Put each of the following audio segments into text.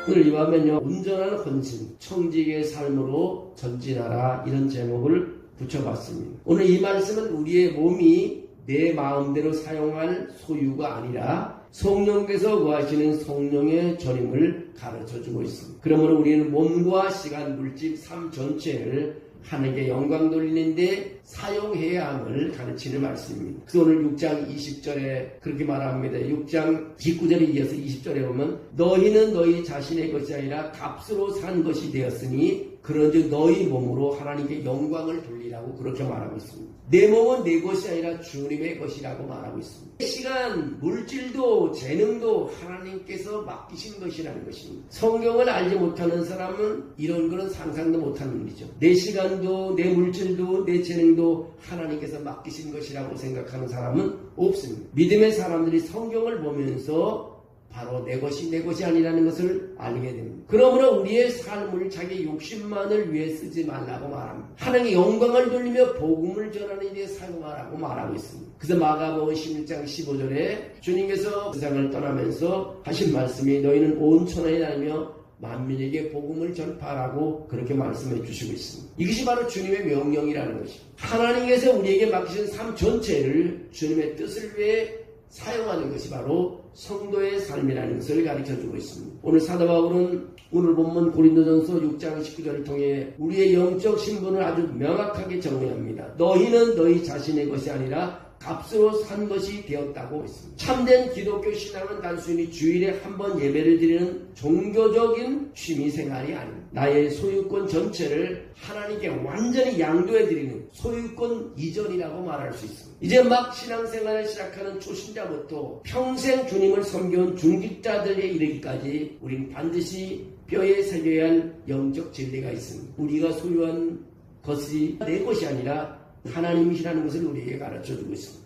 오늘 이밤엔요, 온전한 헌신, 청지기의 삶으로 전진하라, 이런 제목을 붙여봤습니다. 오늘 이 말씀은 우리의 몸이 내 마음대로 사용할 소유가 아니라 성령께서 구하시는 성령의 전임을 가르쳐주고 있습니다. 그러므로 우리는 몸과 시간, 물질, 삶 전체를 하나님께 영광 돌리는데 사용해야 함을 가르치는 말씀입니다. 그래서 오늘 6장 20절에 그렇게 말합니다. 6장 19절에 이어서 20절에 보면 너희는 너희 자신의 것이 아니라 값으로 산 것이 되었으니 그런즉 너희 몸으로 하나님께 영광을 돌리라고 그렇게 말하고 있습니다. 내 몸은 내 것이 아니라 주님의 것이라고 말하고 있습니다. 시간, 물질도 재능도 하나님께서 맡기신 것이라는 것입니다. 성경을 알지 못하는 사람은 이런 거는 상상도 못하는 일이죠. 내 시간도 내 물질도 내 재능도 하나님께서 맡기신 것이라고 생각하는 사람은 없습니다. 믿음의 사람들이 성경을 보면서 바로 내 것이 아니라는 것을 알게 됩니다. 그러므로 우리의 삶을 자기 욕심만을 위해 쓰지 말라고 말합니다. 하나님의 영광을 돌리며 복음을 전하는 데 사용하라고 말하고 있습니다. 그래서 마가복음 11장 15절에 주님께서 세상을 떠나면서 하신 말씀이 너희는 온 천하에 다니며 만민에게 복음을 전파하라고 그렇게 말씀해 주시고 있습니다. 이것이 바로 주님의 명령이라는 것입니다. 하나님께서 우리에게 맡기신 삶 전체를 주님의 뜻을 위해 사용하는 것이 바로 성도의 삶이라는 것을 가르쳐주고 있습니다. 오늘 사도 바울은 오늘 본문 고린도전서 6장 19절을 통해 우리의 영적 신분을 아주 명확하게 정의합니다. 너희는 너희 자신의 것이 아니라 값으로 산 것이 되었다고 했습니다. 참된 기독교 신앙은 단순히 주일에 한 번 예배를 드리는 종교적인 취미생활이 아닙니다. 나의 소유권 전체를 하나님께 완전히 양도해드리는 소유권 이전이라고 말할 수 있습니다. 이제 막 신앙생활을 시작하는 초신자부터 평생 주님을 섬겨온 중직자들에 이르기까지 우린 반드시 뼈에 새겨야 할 영적 진리가 있습니다. 우리가 소유한 것이 내 것이 아니라 하나님이시라는 것을 우리에게 가르쳐주고 있습니다.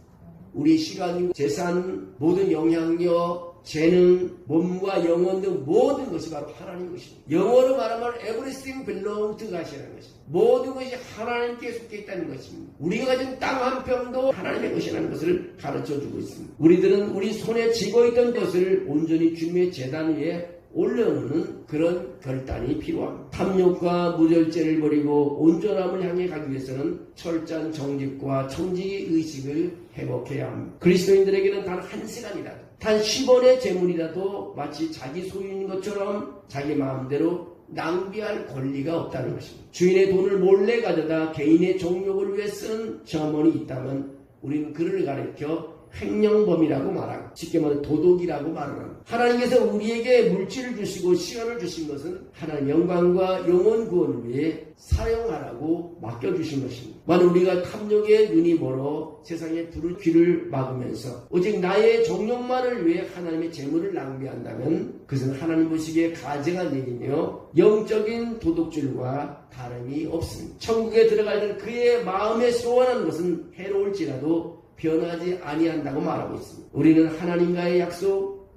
우리 시간, 재산, 모든 영향력, 재능, 몸과 영혼 등 모든 것이 바로 하나님 것입니다. 영어로 말하면 everything belongs to God이라는 것입니다. 모든 것이 하나님께 속해 있다는 것입니다. 우리가 가진 땅 한 평도 하나님의 것이라는 것을 가르쳐주고 있습니다. 우리들은 우리 손에 쥐고 있던 것을 온전히 주님의 제단 위에 올려놓는 그런 결단이 필요합니다. 탐욕과 무절제를 버리고 온전함을 향해 가기 위해서는 철저한 정직과 청지기 의식을 회복해야 합니다. 그리스도인들에게는 단 한 시간이라도, 단 10원의 재물이라도 마치 자기 소유인 것처럼 자기 마음대로 낭비할 권리가 없다는 것입니다. 주인의 돈을 몰래 가져다 개인의 정욕을 위해 쓰는 점원이 있다면 우리는 그를 가르쳐 횡령범이라고 말하고 쉽게 말해 도둑이라고 말합니다. 하나님께서 우리에게 물질을 주시고 시간을 주신 것은 하나님 영광과 영혼 구원을 위해 사용하라고 맡겨주신 것입니다. 만약 우리가 탐욕에 눈이 멀어 세상에 불을 귀를 막으면서 오직 나의 정욕만을 위해 하나님의 재물을 낭비한다면 그것은 하나님 보시기에 가증한 일이며 영적인 도둑질과 다름이 없습니다. 천국에 들어갈 때 그의 마음에 소원한 것은 해로울지라도 변하지 아니한다고 말하고 있습니다. 우리는 하나님과의 약속,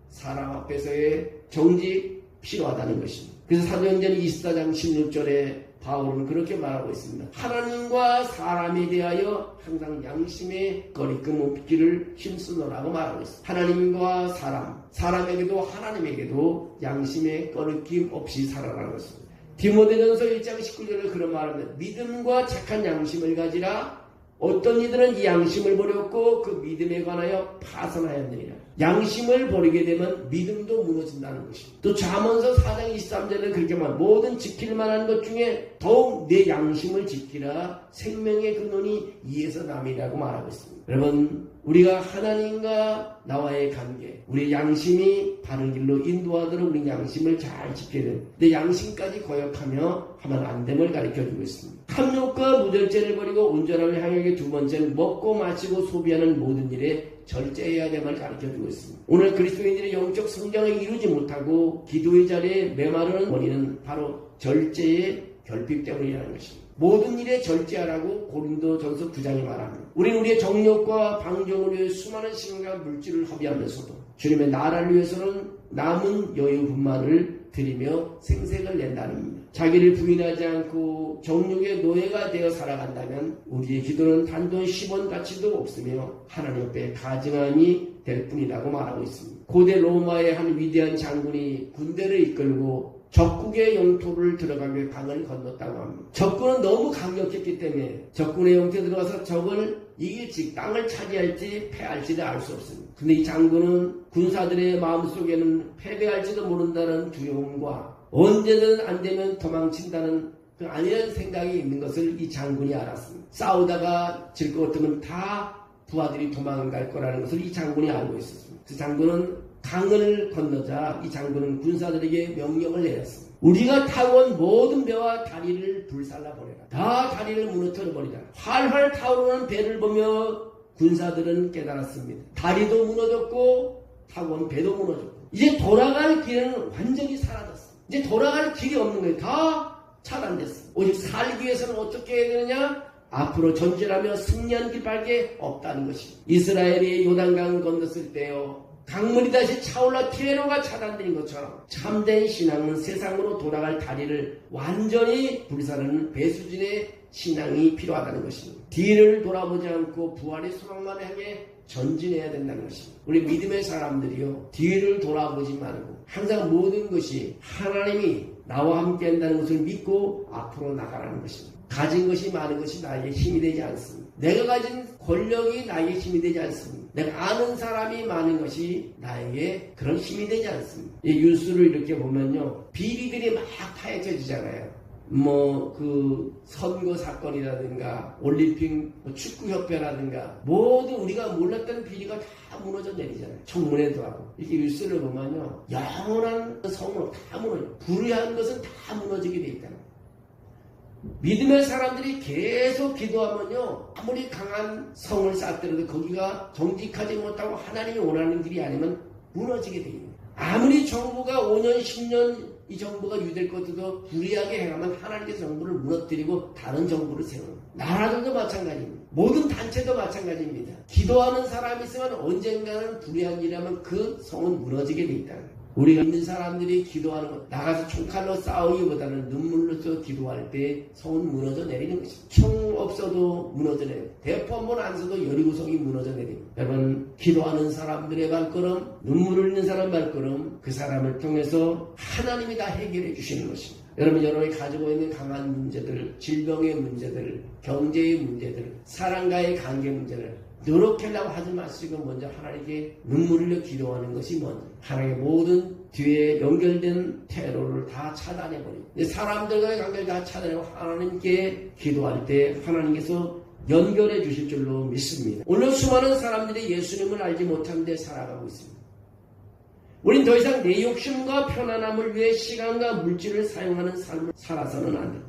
사람 앞에서의 정직 필요하다는 것입니다. 그래서 사도행전 24장 16절에 바울은 그렇게 말하고 있습니다. 하나님과 사람에 대하여 항상 양심의 거리낌 없기를 힘쓰노라고 말하고 있습니다. 하나님과 사람에게도 하나님에게도 양심의 거리낌 없이 살아가는 것입니다. 디모데전서 1장 19절에 그런 말합니다. 믿음과 착한 양심을 가지라. 어떤 이들은 이 양심을 버렸고 그 믿음에 관하여 파산하였느니라. 양심을 버리게 되면 믿음도 무너진다는 것입니다. 또 잠언서 4장 23절에 그렇게 말합니다. 모든 지킬 만한 것 중에 더욱 내 양심을 지키라. 생명의 근원이 이에서 남이라고 말하고 있습니다. 여러분, 우리가 하나님과 나와의 관계, 우리 양심이 바른 길로 인도하도록 우리 양심을 잘 지켜야 됩니다. 내 양심까지 거역하며 하면 안 됨을 가르쳐주고 있습니다. 탐욕과 무절제를 버리고 온전함을 향하게 두 번째는 먹고 마시고 소비하는 모든 일에 절제해야 됨을 가르쳐주고 있습니다. 오늘 그리스도인들의 영적 성장을 이루지 못하고 기도의 자리에 메마르는 원인은 바로 절제의 결핍 때문이라는 것입니다. 모든 일에 절제하라고 고린도전서 9장이 말합니다. 우리는 우리의 정욕과 방종을 위해 수많은 시간과 물질을 허비하면서도 주님의 나라를 위해서는 남은 여유분만을 드리며 생색을 낸다는 겁니다. 자기를 부인하지 않고 정욕의 노예가 되어 살아간다면 우리의 기도는 단돈 10원 가치도 없으며 하나님 앞에 가증함이 될 뿐이라고 말하고 있습니다. 고대 로마의 한 위대한 장군이 군대를 이끌고 적국의 영토를 들어가며 강을 건넜다고 합니다. 적군은 너무 강력했기 때문에 적군의 영토에 들어가서 적을 이길지 땅을 차지할지 패할지를 알 수 없습니다. 근데 이 장군은 군사들의 마음속에는 패배할지도 모른다는 두려움과 언제든 안 되면 도망친다는 그 아니라는 생각이 있는 것을 이 장군이 알았습니다. 싸우다가 질 것 같으면 다 부하들이 도망갈 거라는 것을 이 장군이 알고 있었습니다. 그 장군은 강을 건너자 이 장군은 군사들에게 명령을 내렸습니다. 우리가 타고 온 모든 배와 다리를 불살라버려라. 다 다리를 무너뜨려버리라. 활활 타오르는 배를 보며 군사들은 깨달았습니다. 다리도 무너졌고 타고 온 배도 무너졌고 이제 돌아갈 길은 완전히 사라졌습니다. 이제 돌아갈 길이 없는 거예요. 다 차단됐습니다. 오직 살기 위해서는 어떻게 해야 되느냐? 앞으로 전진하며 승리한 길밖에 없다는 것입니다. 이스라엘이 요단강을 건넜을 때요. 강물이 다시 차올라 퇴로가 차단된 것처럼 참된 신앙은 세상으로 돌아갈 다리를 완전히 불사르는 배수진의 신앙이 필요하다는 것입니다. 뒤를 돌아보지 않고 부활의 소망만 향해 전진해야 된다는 것입니다. 우리 믿음의 사람들이요. 뒤를 돌아보지 말고 항상 모든 것이 하나님이 나와 함께 한다는 것을 믿고 앞으로 나가라는 것입니다. 가진 것이 많은 것이 나에게 힘이 되지 않습니다. 내가 가진 권력이 나에게 힘이 되지 않습니다. 내가 아는 사람이 많은 것이 나에게 그런 힘이 되지 않습니다. 이 뉴스를 이렇게 보면요. 비리들이 막 파헤쳐지잖아요. 선거 사건이라든가 올림픽 축구협회라든가 모두 우리가 몰랐던 비리가 다 무너져 내리잖아요. 청문회도 하고 이렇게 뉴스를 보면요. 영원한 성으로 다 무너져. 불의한 것은 다 무너지게 돼 있다는 거예요. 믿음의 사람들이 계속 기도하면요. 아무리 강한 성을 쌓더라도 거기가 정직하지 못하고 하나님이 원하는 길이 아니면 무너지게 돼 있는 거예요. 아무리 정부가 5년 10년 이 정부가 유될 것도 불의하게 행하면 하나님께서 정부를 무너뜨리고 다른 정부를 세우는 거예요. 나라들도 마찬가지입니다. 모든 단체도 마찬가지입니다. 기도하는 사람이 있으면 언젠가는 불의한 일이라면 그 성은 무너지게 돼 있다는 거예요. 우리가 있는 사람들이 기도하는 것, 나가서 총칼로 싸우기보다는 눈물로서 기도할 때 성은 무너져 내리는 것입니다. 총 없어도 무너져 내립니다. 대포 한 번 안 써도 여리고성이 무너져 내립니다. 여러분, 기도하는 사람들의 발걸음, 눈물을 흘리는 사람 발걸음, 그 사람을 통해서 하나님이 다 해결해 주시는 것입니다. 여러분이 가지고 있는 강한 문제들, 질병의 문제들, 경제의 문제들, 사랑과의 관계 문제를 노력하려고 하지 마시고 먼저 하나님께 눈물을 흘려 기도하는 것이 먼저 하나님의 모든 뒤에 연결된 테러를 다 차단해버리고 사람들과의 관계를 다 차단하고 하나님께 기도할 때 하나님께서 연결해 주실 줄로 믿습니다. 오늘 수많은 사람들이 예수님을 알지 못한 데 살아가고 있습니다. 우린 더 이상 내 욕심과 편안함을 위해 시간과 물질을 사용하는 삶을 살아서는 안 됩니다.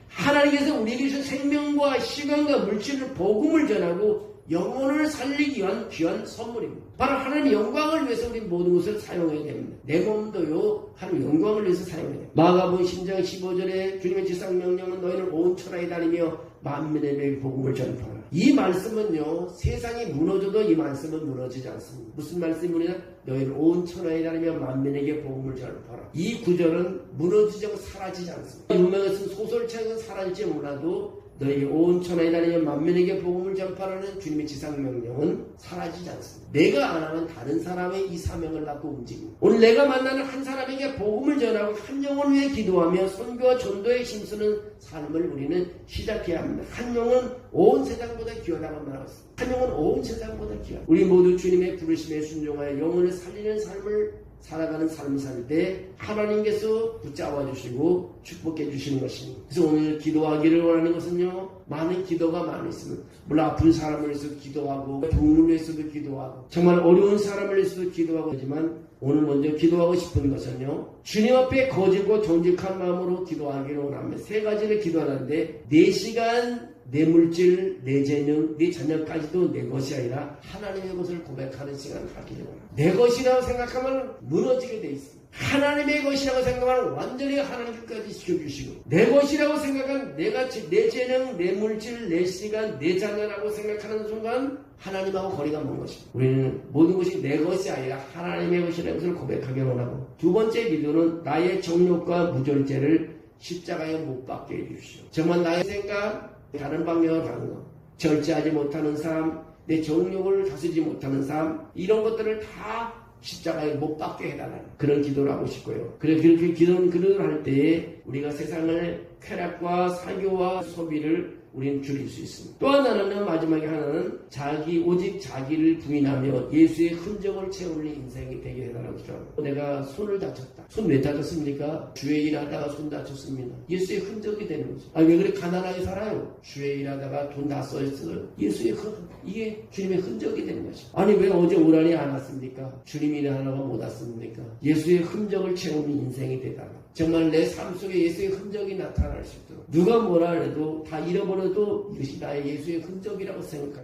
하나님께서 우리에게 주신 생명과 시간과 물질을 복음을 전하고 영혼을 살리기 위한 귀한 선물입니다. 바로 하나님의 영광을 위해서 우리 모든 것을 사용해야 됩니다. 내 몸도요 하나님의 영광을 위해서 사용해야 됩니다. 마가복음 10장 15절에 주님의 지상명령은 너희는 온 천하에 다니며 만민에게 복음을 전파하라. 이 말씀은요 세상이 무너져도 이 말씀은 무너지지 않습니다. 무슨 말씀이냐? 너희는 온 천하에 다니며 만민에게 복음을 전파하라. 이 구절은 무너지지 않고 사라지지 않습니다. 유명한 소설책은 사라질지 몰라도 너희가 온 천하에 다니며 만민에게 복음을 전파하는 주님의 지상명령은 사라지지 않습니다. 내가 안 하면 다른 사람의 이 사명을 갖고 움직입니다. 오늘 내가 만나는 한 사람에게 복음을 전하고 한 영혼을 위해 기도하며 선교와 전도에 힘쓰는 삶을 우리는 시작해야 합니다. 한 영혼 온 세상보다 귀하다고 말했습니다. 한 영혼 온 세상보다 귀하다. 우리 모두 주님의 부르심에 순종하여 영혼을 살리는 삶을 살아가는 삶을 살 때 하나님께서 붙잡아 주시고 축복해 주시는 것입니다. 그래서 오늘 기도하기를 원하는 것은요 많은 기도가 많이 있습니다. 물론 아픈 사람을 위해서도 기도하고 부모를 위해서도 기도하고 정말 어려운 사람을 위해서도 기도하고 하지만 오늘 먼저 기도하고 싶은 것은요 주님 앞에 거짓고 정직한 마음으로 기도하기를 원합니다. 세 가지를 기도하는데 4시간 내 물질, 내 재능, 내 자녀까지도 내 것이 아니라 하나님의 것을 고백하는 시간을 갖기를 원합니다. 내 것이라고 생각하면 무너지게 돼 있습니다. 하나님의 것이라고 생각하면 완전히 하나님께까지 지켜주시고 내 것이라고 생각한 내 재능, 내 물질, 내 시간, 내 자녀라고 생각하는 순간 하나님하고 거리가 먼 것입니다. 우리는 모든 것이 내 것이 아니라 하나님의 것이라는 것을 고백하기를 원하고 두 번째 기도는 나의 정욕과 무절제를 십자가에 못 박게 해주시오. 정말 나의 생각 다른 방향으로 가는 것, 절제하지 못하는 삶, 내 정욕을 다스리지 못하는 삶, 이런 것들을 다 십자가에 못 박게 해달라는 그런 기도를 하고 싶고요. 그렇게 기도를 할 때에 우리가 세상을 쾌락과 사교와 소비를 우리는 줄일 수 있습니다. 또 하나는 마지막에 하나는 오직 자기를 부인하며 예수의 흔적을 채우는 인생이 되게 해달라고 합니다. 내가 손을 다쳤다. 손 왜 다쳤습니까? 주의 일하다가 손 다쳤습니다. 예수의 흔적이 되는 거죠. 왜 그래 가난하게 살아요? 주의 일하다가 돈 다 써있어요. 예수의 이게 주님의 흔적이 되는 거죠. 왜 어제 오란이 안 왔습니까? 주님이 일하다가 못 왔습니까? 예수의 흔적을 채우는 인생이 되달라. 정말 내 삶 속에 예수의 흔적이 나타날 수 있도록 누가 뭐라 해도 다 잃어버려도 이것이 나의 예수의 흔적이라고 생각합니다.